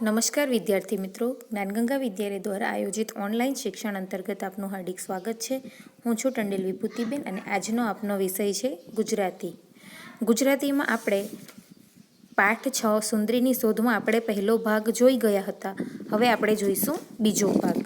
નમસ્કાર વિદ્યાર્થી મિત્રો, જ્ઞાનગંગા વિદ્યાલય દ્વારા આયોજિત ઓનલાઈન શિક્ષણ અંતર્ગત આપનું હાર્દિક સ્વાગત છે. હું છું ટંડેલ વિભૂતિબેન અને આજનો આપનો વિષય છે ગુજરાતી. ગુજરાતીમાં આપણે પાઠ 6 સુંદરીની શોધમાં આપણે પહેલો ભાગ જોઈ ગયા હતા. હવે આપણે જોઈશું બીજો ભાગ.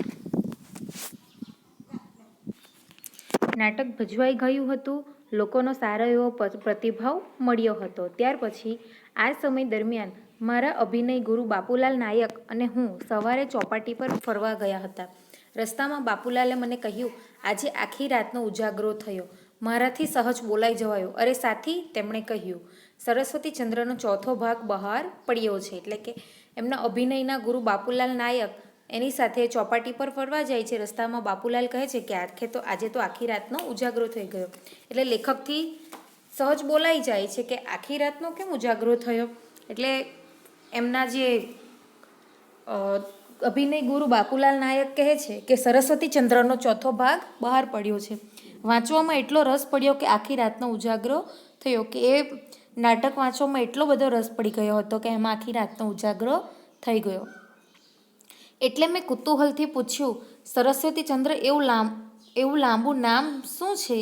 નાટક ભજવાઈ ગયું હતું. લોકોનો સારો એવો પ્રતિભાવ મળ્યો હતો. ત્યાર પછી આ સમય દરમિયાન મારા અભિનય ગુરુ બાપુલાલ નાયક અને હું સવારે ચોપાટી પર ફરવા ગયા હતા. રસ્તામાં બાપુલાલે મને કહ્યું, આજે આખી રાતનો ઉજાગરો થયો. મારાથી સહજ બોલાઈ જવાયો. અરે સાથી, તેમણે કહ્યું, સરસ્વતી ચંદ્રનો ચોથો ભાગ બહાર પડ્યો છે. એટલે કે એમના અભિનયના ગુરુ બાપુલાલ નાયક એની સાથે ચોપાટી પર ફરવા જાય છે. રસ્તામાં બાપુલાલ કહે છે કે આજે તો આખી રાતનો ઉજાગરો થઈ ગયો. એટલે લેખકથી સહજ બોલાઈ જાય છે કે આખી રાતનો કેમ ઉજાગરો થયો. એટલે એમના જે અભિનય ગુરુ બાપુલાલ નાયક કહે છે કે સરસ્વતી ચંદ્રનો ચોથો ભાગ બહાર પડ્યો છે. વાંચવામાં એટલો રસ પડ્યો કે આખી રાતનો ઉજાગરો થયો. કે એ નાટક વાંચવામાં એટલો બધો રસ પડી ગયો હતો કે એમાં આખી રાતનો ઉજાગરો થઈ ગયો. એટલે મેં કુતૂહલથી પૂછ્યું, સરસ્વતી ચંદ્ર એવું લાંબુ નામ શું છે?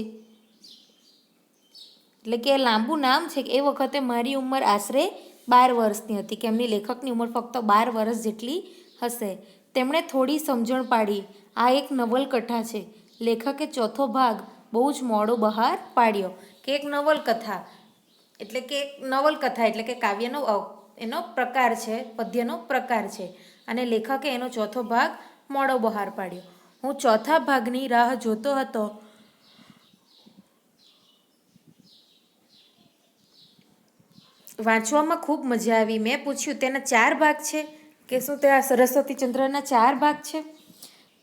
એટલે કે લાંબુ નામ છે. કે એ વખતે મારી ઉંમર આશરે 12 વર્ષની હતી. કે એમની લેખકની ઉંમર ફક્ત 12 વર્ષ જેટલી હશે. તેમણે થોડી સમજણ પાડી, આ એક નવલકથા છે. લેખકે ચોથો ભાગ બહુ જ મોડો બહાર પાડ્યો. કે એક નવલકથા એટલે કે કાવ્યનો એનો પ્રકાર છે, પદ્યનો પ્રકાર છે. અને લેખકે એનો ચોથો ભાગ મોડો બહાર પાડ્યો. હું ચોથા ભાગની રાહ જોતો હતો. વાંચવામાં ખૂબ મજા આવી. મેં પૂછ્યું, તેના 4 ભાગ છે? કે શું તે આ સરસ્વતી ચંદ્રના 4 ભાગ છે?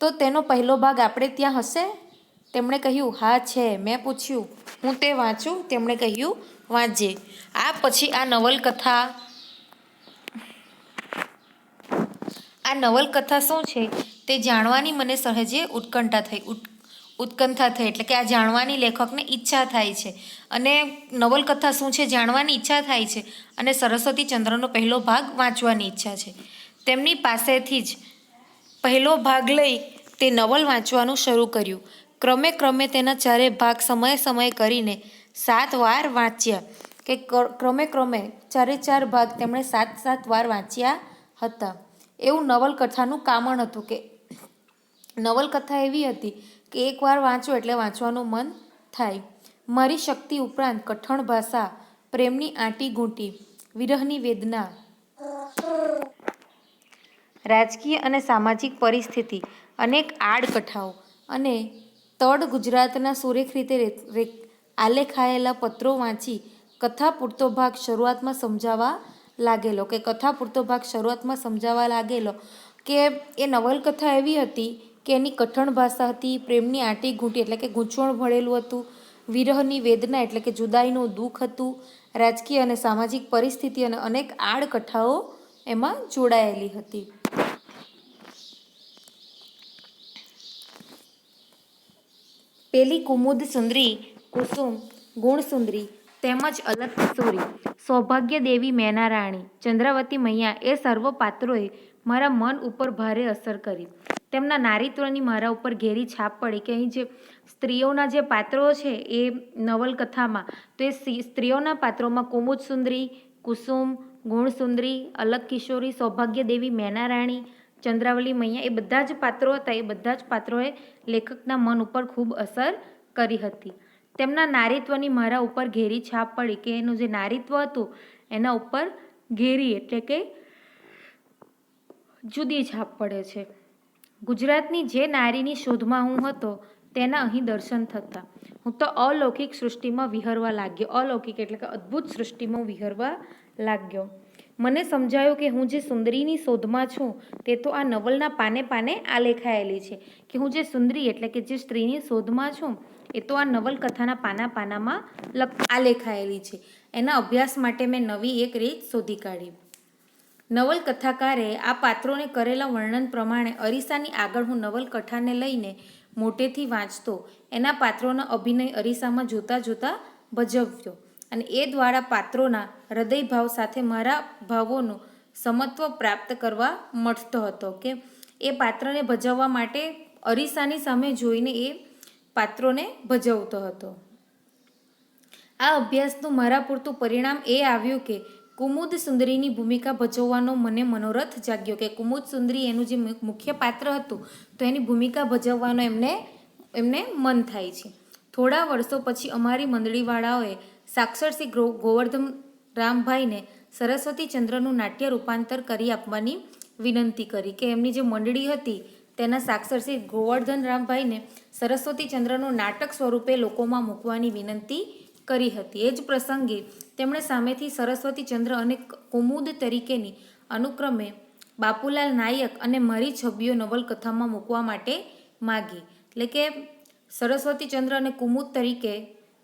તો તેનો પહેલો ભાગ આપણે ત્યાં હશે? તેમણે કહ્યું, હા છે. મેં પૂછ્યું, હું તે વાંચું? તેમણે કહ્યું, વાંચજે. આ પછી આ નવલકથા શું છે તે જાણવાની મને સહેજે ઉત્કંઠા થઈ. એટલે કે આ જાણવાની લેખકને ઈચ્છા થાય છે. અને નવલકથા શું છે જાણવાની ઈચ્છા થાય છે. અને સરસ્વતી ચંદ્રનો પહેલો ભાગ વાંચવાની ઈચ્છા છે. તેમની પાસેથી જ પહેલો ભાગ લઈ તે નવલ વાંચવાનું શરૂ કર્યું. ક્રમે તેના 4 ભાગ સમયે કરીને 7 વાર વાંચ્યા. કે ક્રમે 4 ભાગ તેમણે 7 વાર વાંચ્યા હતા. એવું નવલકથાનું કામણ હતું. કે નવલકથા એવી હતી કે એકવાર વાંચો એટલે વાંચવાનું મન થાય. મારી શક્તિ ઉપરાંત કઠણ ભાષા, પ્રેમની આંટીઘૂંટી, વિરહની વેદના, રાજકીય અને સામાજિક પરિસ્થિતિ, અનેક આડકથાઓ અને તળ ગુજરાતના સુરેખ રીતે આલેખાયેલા પત્રો વાંચી કથા પૂરતો ભાગ શરૂઆતમાં સમજાવવા લાગેલો. કે એ નવલકથા એવી હતી કે એની કઠણ ભાષા હતી, પ્રેમની આંટીઘૂંટી એટલે કે ગૂંચવણ ભરેલું હતું, વિરહની વેદના એટલે કે જુદાઈનું દુઃખ હતું, રાજકીય અને સામાજિક પરિસ્થિતિ અને અનેક આડકથાઓ એમાં જોડાયેલી હતી. પેલી કુમુદ સુંદરી, કુસુમ, ગુણસુંદરી તેમજ અલક કિશોરી, સૌભાગ્ય દેવી મેનારાણી, ચંદ્રાવતી મૈયા એ સર્વ પાત્રોએ મારા મન ઉપર ભારે અસર કરી. તેમના નારીત્વની મારા ઉપર ઘેરી છાપ પડી. કે અહીં જે સ્ત્રીઓના જે પાત્રો છે એ નવલકથામાં, તો એ સ્ત્રીઓના પાત્રોમાં કુમુદ સુંદરી, કુસુમ, ગુણસુંદરી, અલક કિશોરી, સૌભાગ્ય દેવી મેનારાણી, ચંદ્રાવલી મૈયા એ બધા જ પાત્રો હતા. એ બધા જ પાત્રોએ લેખકના મન ઉપર ખૂબ અસર કરી હતી. તેમના નારીત્વની મારા ઉપર ઘેરી છાપ પડી. કે એનું જે નારીત્વ હતું એના ઉપર ઘેરી એટલે કે જુદી છાપ પડે છે. ગુજરાતની જે નારીની શોધમાં હું હતો તેના અહીં દર્શન થતા. હું તો અલૌકિક સૃષ્ટિમાં વિહરવા લાગ્યો. અલૌકિક એટલે કે અદ્ભુત સૃષ્ટિમાં વિહરવા લાગ્યો. મને સમજાયું કે હું જે સુંદરીની શોધમાં છું તે તો આ નવલના પાને આલેખાયેલી છે. કે હું જે સુંદરી એટલે કે જે સ્ત્રીની શોધમાં છું એ તો આ નવલકથાના પાનામાં આલેખાયેલી છે. એના અભ્યાસ માટે મેં નવી એક રીત શોધી કાઢી. નવલકથાકારે આ પાત્રોને કરેલા વર્ણન પ્રમાણે અરીસાની આગળ હું નવલકથાને લઈને મોટેથી વાંચતો. એના પાત્રોના અભિનય અરીસામાં જોતા ભજવ્યો. અને એ દ્વારા પાત્રોના હૃદયભાવ સાથે મારા ભાવોનું સમત્વ પ્રાપ્ત કરવા મળતો હતો કે એ પાત્રને ભજવવા માટે અરીસાની સામે જોઈને એ પાત્રોને ભજવતો હતો. આ અભ્યાસનું મારા પૂરતું પરિણામ એ આવ્યું કે કુમુદ સુંદરીની ભૂમિકા ભજવવાનો મને મનોરથ જાગ્યો કે કુમુદ સુંદરી એનું જે મુખ્ય પાત્ર હતું તો એની ભૂમિકા ભજવવાનો એમને મન થાય છે. થોડા વર્ષો પછી અમારી મંડળીવાળાઓએ સાક્ષર શ્રી ગોવર્ધન રામભાઈને સરસ્વતીચંદ્રનું નાટ્ય રૂપાંતર કરી આપવાની વિનંતી કરી કે એમની જે મંડળી હતી તેના સાક્ષર શ્રી ગોવર્ધન રામભાઈને સરસ્વતીચંદ્રનું નાટક સ્વરૂપે લોકોમાં મૂકવાની વિનંતી કરી હતી. એ જ પ્રસંગે તેમણે સામેથી સરસ્વતીચંદ્ર અને કુમુદ તરીકેની અનુક્રમે બાપુલાલ નાયક અને મારી છબીઓ નવલકથામાં મૂકવા માટે માગી. એટલે કે સરસ્વતીચંદ્ર અને કુમુદ તરીકે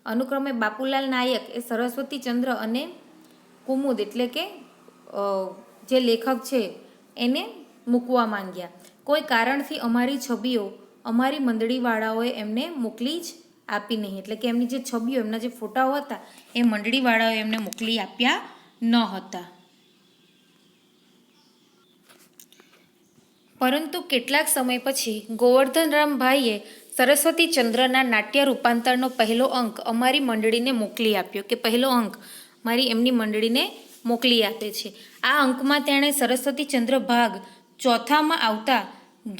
અનુક્રમે બાપુલાલ નાયક એ સરસ્વતીચંદ્ર અને કુમુદ એટલે કે જે લેખક છે એને મૂકવા માંગ્યા. કોઈ કારણથી અમારી છબીઓ અમારી મંડળીવાળાઓએ એમને મોકલી જ આપી નહીં. એટલે કે એમની જે છબીઓ એમના જે ફોટાઓ હતા એ મંડળીવાળાઓએ એમને મોકલી આપ્યા ન હતા. પરંતુ કેટલાક સમય પછી ગોવર્ધનરામભાઈએ સરસ્વતીચંદ્રના નાટ્ય રૂપાંતરનો પહેલો અંક અમારી મંડળીને મોકલી આપ્યો કે પહેલો અંક એમની મંડળીને મોકલી આપે છે. આ અંકમાં તેણે સરસ્વતીચંદ્ર ભાગ ચોથામાં આવતા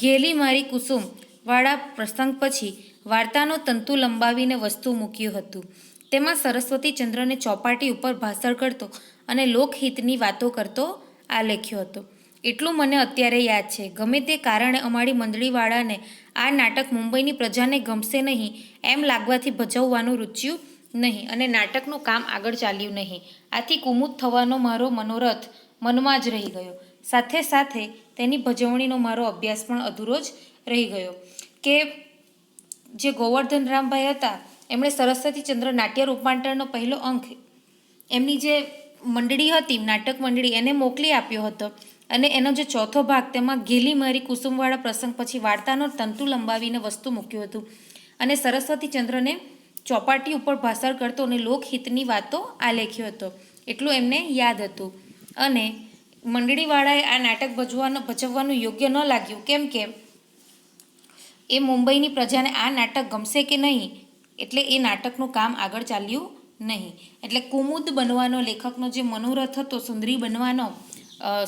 ઘેલી મારી કુસુમ વાળા પ્રસંગ પછી વાર્તાનો તંતુ લંબાવીને વસ્તુ મૂક્યું હતું. તેમાં સરસ્વતીચંદ્રને ચોપાટી ઉપર ભાષણ કરતો અને લોકહિતની વાતો કરતો આલેખ્યો હતો. એટલું મને અત્યારે યાદ છે. ગમે તે કારણે અમારી મંડળીવાળાને આ નાટક મુંબઈની પ્રજાને ગમશે નહીં એમ લાગવાથી ભજવવાનું રૂચ્યું નહીં અને નાટકનું કામ આગળ ચાલ્યું નહીં. આથી કુમુદ થવાનો મારો મનોરથ મનમાં જ રહી ગયો. સાથે સાથે તેની ભજવણીનો મારો અભ્યાસ પણ અધૂરો જ રહી ગયો. કે જે ગોવર્ધનરામભાઈ હતા એમણે સરસ્વતીચંદ્ર નાટ્ય રૂપાંતરનો પહેલો અંક એમની જે મંડળી હતી નાટક મંડળી એને મોકલી આપ્યો હતો અને એનો જે ચોથો ભાગ તેમાં ઘેલી મારી કુસુમવાળા પ્રસંગ પછી વાર્તાનો તંતુ લંબાવીને વસ્તુ મૂક્યું હતું અને સરસ્વતીચંદ્રને ચોપાટી ઉપર ભાષણ કરતો અને લોકહિતની વાતો આલેખ્યો હતો. એટલું એમને યાદ હતું અને મંડળીવાળાએ આ નાટક ભજવવાનું યોગ્ય ન લાગ્યું કેમ કે એ મુંબઈની પ્રજાને આ નાટક ગમશે કે નહીં એટલે એ નાટકનું કામ આગળ ચાલ્યું નહીં. એટલે કુમુદ બનવાનો લેખકનો જે મનોરથ હતો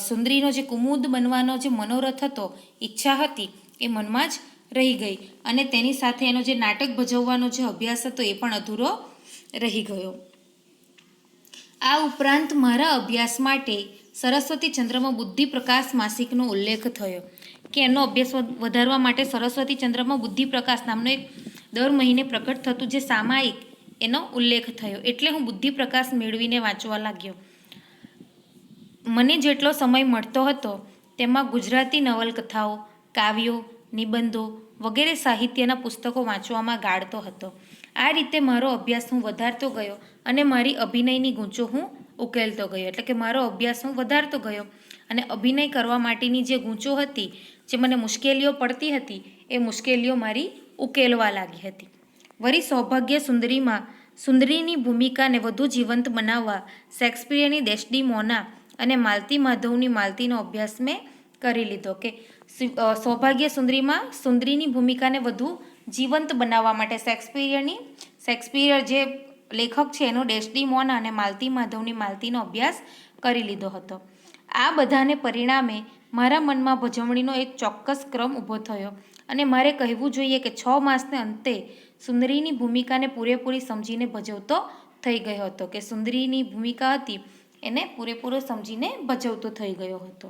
સુંદરીનો જે કુમુદ બનવાનો જે મનોરથ હતો ઈચ્છા હતી એ મનમાં જ રહી ગઈ અને તેની સાથે એનો જે નાટક ભજવવાનો જે અભ્યાસ હતો એ પણ અધૂરો રહી ગયો. આ ઉપરાંત મારા અભ્યાસ માટે સરસ્વતીચંદ્રમાં બુદ્ધિપ્રકાશ માસિકનો ઉલ્લેખ થયો કે એનો અભ્યાસ વધારવા માટે સરસ્વતીચંદ્રમાં બુદ્ધિપ્રકાશ નામનો એક દર મહિને પ્રકટ થતું જે સામાયિક એનો ઉલ્લેખ થયો. એટલે હું બુદ્ધિપ્રકાશ મેળવીને વાંચવા લાગ્યો. મને જેટલો સમય મળતો હતો તેમાં ગુજરાતી નવલકથાઓ, કાવ્યો, નિબંધો વગેરે સાહિત્યના પુસ્તકો વાંચવામાં ગાળતો હતો. આ રીતે મારો અભ્યાસ હું વધારતો ગયો અને મારી અભિનયની ગૂંચો હું ઉકેલતો ગયો. એટલે કે મારો અભ્યાસ હું વધારતો ગયો અને અભિનય કરવા માટેની જે ગૂંચો હતી જે મને મુશ્કેલીઓ પડતી હતી એ મુશ્કેલીઓ મારી ઉકેલવા લાગી હતી. વળી સૌભાગ્ય સુંદરીની ભૂમિકાને વધુ જીવંત બનાવવા શેક્સપિયરની ડેસ્ડીમોના અને માલતી માધવની માલતીનો અભ્યાસ મેં કરી લીધો કે સૌભાગ્ય સુંદરીની ભૂમિકાને વધુ જીવંત બનાવવા માટે શેક્સપિયર જે લેખક છે એનો ડેસ્ડીમોના અને માલતી માધવની માલતીનો અભ્યાસ કરી લીધો હતો. આ બધાને પરિણામે મારા મનમાં ભજવણીનો એક ચોક્કસ ક્રમ ઊભો થયો અને મારે કહેવું જોઈએ કે 6 માસને અંતે સુંદરીની ભૂમિકાને પૂરેપૂરી સમજીને ભજવતો થઈ ગયો હતો કે સુંદરીની ભૂમિકા હતી એને પૂરેપૂરો સમજીને ભજવતો થઈ ગયો હતો.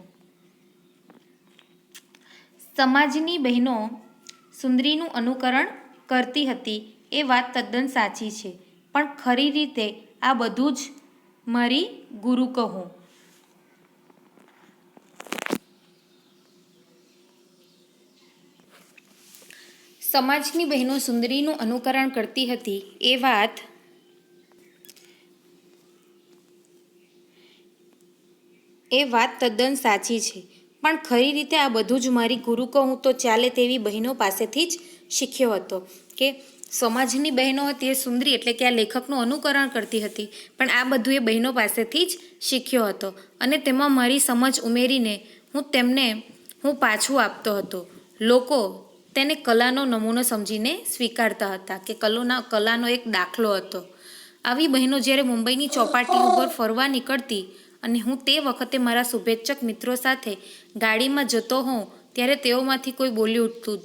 સમાજની બહેનો સુંદરીનું અનુકરણ કરતી હતી એ વાત તદ્દન સાચી છે, પણ ખરી રીતે આ બધું જ મારી ગુરુ કહું. સમાજની બહેનો સુંદરીનું અનુકરણ કરતી હતી એ વાત તદ્દન સાચી છે, પણ ખરી રીતે આ બધું જ મારી ગુરુ કહું તો ચાલે તેવી બહેનો પાસેથી જ શીખ્યો હતો કે સમાજની બહેનો હતી એ સુંદરી એટલે કે આ લેખકનું અનુકરણ કરતી હતી, પણ આ બધું એ બહેનો પાસેથી જ શીખ્યો હતો અને તેમાં મારી સમજ ઉમેરીને હું પાછું આપતો હતો. લોકો તેને કલાનો નમૂનો સમજીને સ્વીકારતા હતા કે કલાનો એક દાખલો હતો. આવી બહેનો જ્યારે મુંબઈની ચોપાટી ઉપર ફરવા નીકળતી અને હું તે વખતે મારા શુભેચ્છક મિત્રો સાથે ગાડીમાં જતો હોઉં ત્યારે તેઓમાંથી કોઈ બોલી ઉઠતું,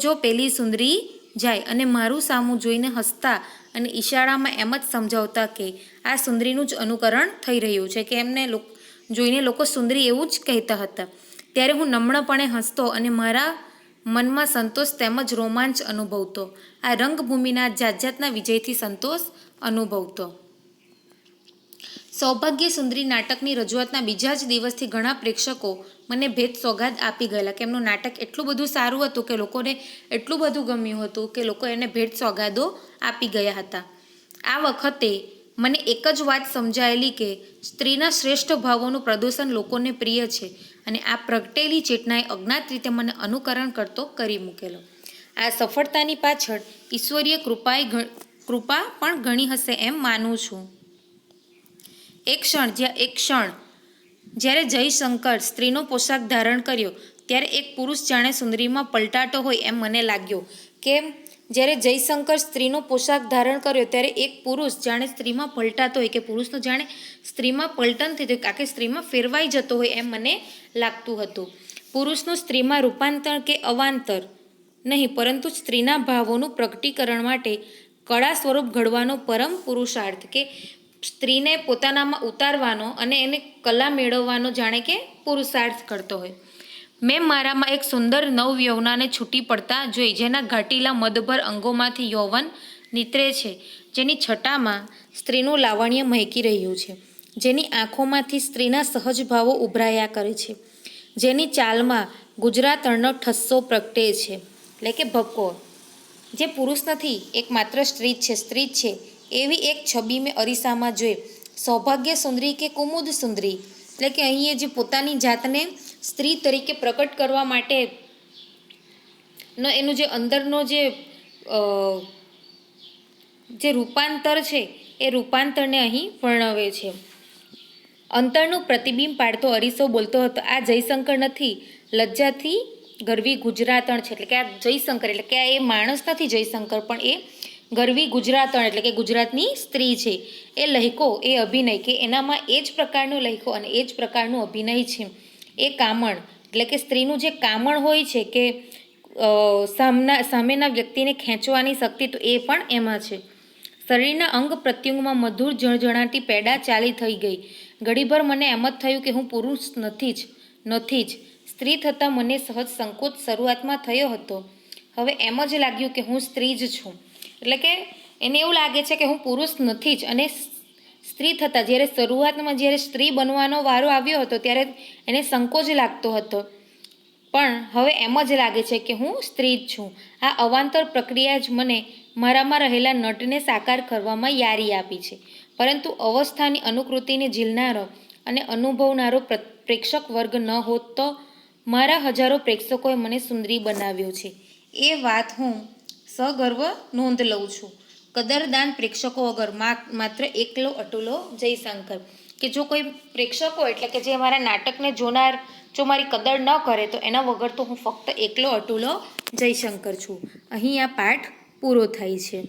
જો પેલી સુંદરી જાય, અને મારું સામું જોઈને હસતા અને ઈશારામાં એમ જ સમજાવતા કે આ સુંદરીનું જ અનુકરણ થઈ રહ્યું છે, કે એમને જોઈને લોકો સુંદરી એવું જ કહેતા હતા. ત્યારે હું નમ્રપણે હસતો અને મારા મનમાં સંતોષ તેમજ રોમાંચ અનુભવતો. આ રંગભૂમિના જાતના વિજયથી સંતોષ અનુભવતો. સૌભાગ્ય સુંદરી નાટકની રજૂઆતના બીજા જ દિવસથી ઘણા પ્રેક્ષકો મને ભેટ સોગાદ આપી ગયેલા કે એમનું નાટક એટલું બધું સારું હતું કે લોકોને એટલું બધું ગમ્યું હતું કે લોકો એને ભેટ સોગાદો આપી ગયા હતા. આ વખતે મને એક જ વાત સમજાયેલી કે સ્ત્રીના શ્રેષ્ઠ ભાવોનું પ્રદર્શન લોકોને પ્રિય છે, અને આ પ્રગટેલી ચેતનાએ અજ્ઞાત રીતે મને અનુકરણ કરતો કરી મૂકેલો. આ સફળતાની પાછળ ઈશ્વરીય કૃપા પણ ઘણી હશે એમ માનું છું. એક ક્ષણ જ્યારે જયશંકર સ્ત્રીનો પોશાક ધારણ કર્યો ત્યારે એક પુરુષ જાણે સુંદરીમાં પલટાતો હોય એમ મને લાગ્યો. કેમ? જ્યારે જયશંકર સ્ત્રીનો પોશાક ધારણ કર્યો ત્યારે એક પુરુષ જાણે સ્ત્રીમાં પલટાતો હોય, કે પુરુષનો જાણે સ્ત્રીમાં પલટન થતું હોય, આખી સ્ત્રીમાં ફેરવાઈ જતો હોય એમ મને લાગતું હતું. પુરુષનું સ્ત્રીમાં રૂપાંતર કે અવાંતર નહીં, પરંતુ સ્ત્રીના ભાવોનું પ્રગટીકરણ માટે કળા સ્વરૂપ ઘડવાનો પરમ પુરુષાર્થ, કે સ્ત્રીને પોતાનામાં ઉતારવાનો અને એને કલા મેળવવાનો જાણે કે પુરુષાર્થ કરતો હોય. મેં મારામાં એક સુંદર નવયૌવનાને છૂટી પડતા જોઈ, જેના ઘાટીલા મદભર અંગોમાંથી યૌવન નીતરે છે, જેની છટામાં સ્ત્રીનું લાવણ્ય મહેકી રહ્યું છે, જેની આંખોમાંથી સ્ત્રીના સહજ ભાવો ઉભરાયા કરે છે, જેની ચાલમાં ગુજરાતણનો ઠસ્સો પ્રગટે છે, એટલે કે ભપકો. જે પુરુષ નથી, એક માત્ર સ્ત્રી જ છે એવી એક છબી મેં અરીસામાં જોઈ. સૌભાગ્ય સુંદરી કે કુમુદ સુંદરી, એટલે કે અહીં જે પોતાની જાતને સ્ત્રી તરીકે પ્રકટ કરવા માટે એનું જે અંદરનો જે રૂપાંતર છે એ રૂપાંતરને અહીં વર્ણવે છે. અંતરનું પ્રતિબિંબ પાડતો અરીસો બોલતો હતો, આ જયશંકર નથી, લજ્જાથી ગરવી ગુજરાતણ છે. એટલે કે આ જયશંકર એટલે કે આ એ માણસ નથી જયશંકર, પણ એ ગરવી ગુજરાતણ એટલે કે ગુજરાતની સ્ત્રી છે. એ લહેકો, એ અભિનય, કે એનામાં એ જ પ્રકારનો લહેકો અને એ જ પ્રકારનું અભિનય છે. એ કામણ એટલે કે સ્ત્રીનું જે કામણ હોય છે, કે સામેના વ્યક્તિને ખેંચવાની શક્તિ, તો એ પણ એમાં છે. શરીરના અંગ પ્રત્યંગમાં મધુર જણજણાટી પેડા ચાલી થઈ ગઈ. ઘડીભર મને એમ જ થયું કે હું પુરુષ નથી જ. સ્ત્રી થતાં મને સહજ સંકોચ શરૂઆતમાં થયો હતો. હવે એમ જ લાગ્યું કે હું સ્ત્રી જ છું. એટલે કે એને એવું લાગે છે કે હું પુરુષ નથી જ, અને સ્ત્રી થતાં જ્યારે શરૂઆતમાં જ્યારે સ્ત્રી બનવાનો વારો આવ્યો હતો ત્યારે એને સંકોચ લાગતો હતો, પણ હવે એમ જ લાગે છે કે હું સ્ત્રી જ છું. આ અવાંતર પ્રક્રિયા જ મને મારામાં રહેલા નટને સાકાર કરવામાં યારી આપી છે. પરંતુ અવસ્થાની અનુકૃતિને ઝીલનારો અને અનુભવનારો પ્રેક્ષક વર્ગ ન હોત તો મારા હજારો પ્રેક્ષકોએ મને સુંદરી બનાવ્યો છે. એ વાત હું સગર્વ નોંધ લઉં છું. કદરદાન પ્રેક્ષકો વગર માત્ર એકલો અટુલો જયશંકર. કે જો કોઈ પ્રેક્ષકો એટલે કે જે મારા નાટકને જોનાર જો મારી કદર ન કરે તો એના વગર તો હું ફક્ત એકલો અટુલો જયશંકર છું. અહીં આ પાઠ પૂરો થાય છે.